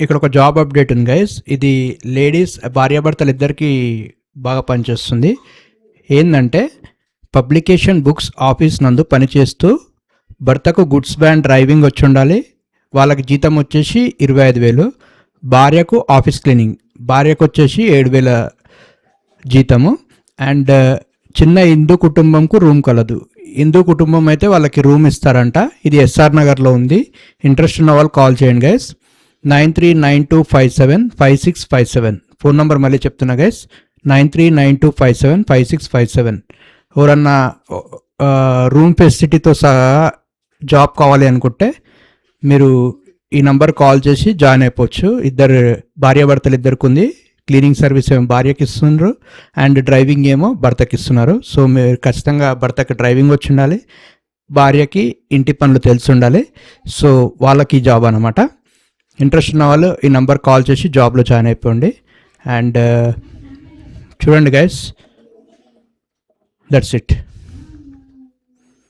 ఇక్కడ ఒక job update ఉంది గైస్. ఇది లేడీస్ భార్యాభర్తలు ఇద్దరికి బాగా పనిచేస్తుంది. ఏంటంటే పబ్లికేషన్ బుక్స్ ఆఫీస్ నందు పనిచేస్తూ భర్తకు గుడ్స్ వ్యాన్ డ్రైవింగ్ వచ్చి ఉండాలి. వాళ్ళకి జీతం వచ్చేసి 25,000. భార్యకు ఆఫీస్ క్లీనింగ్, భార్యకు వచ్చేసి 7,000 జీతము. అండ్ చిన్న హిందూ కుటుంబంకు రూమ్ కలదు. హిందూ కుటుంబం అయితే వాళ్ళకి రూమ్ ఇస్తారంట. ఇది ఎస్ఆర్ నగర్లో ఉంది. ఇంట్రెస్ట్ ఉన్న వాళ్ళు కాల్ చేయండి గైస్. 9392575657 ఫోన్ నెంబర్ మళ్ళీ చెప్తున్నా గైస్, 9392575657. ఎవరన్నా రూమ్ ఫెసిలిటీతో సహా జాబ్ కావాలి అనుకుంటే మీరు ఈ నంబర్ కాల్ చేసి జాయిన్ అయిపోవచ్చు. ఇద్దరు భార్యాభర్తలు ఇద్దరికి ఉంది. క్లీనింగ్ సర్వీస్ ఏమో భార్యకి ఇస్తున్నారు అండ్ డ్రైవింగ్ ఏమో భర్తకి ఇస్తున్నారు. సో మీరు ఖచ్చితంగా భర్తకి డ్రైవింగ్ వచ్చి ఉండాలి, భార్యకి ఇంటి పనులు తెలిసి ఉండాలి. సో వాళ్ళకి జాబ్ అనమాట. ఇంట్రెస్ట్ ఉన్న వాళ్ళు ఈ నంబర్ కాల్ చేసి జాబ్లో జాయిన్ అయిపోండి. అండ్ చూడండి గైస్, దట్స్ ఇట్.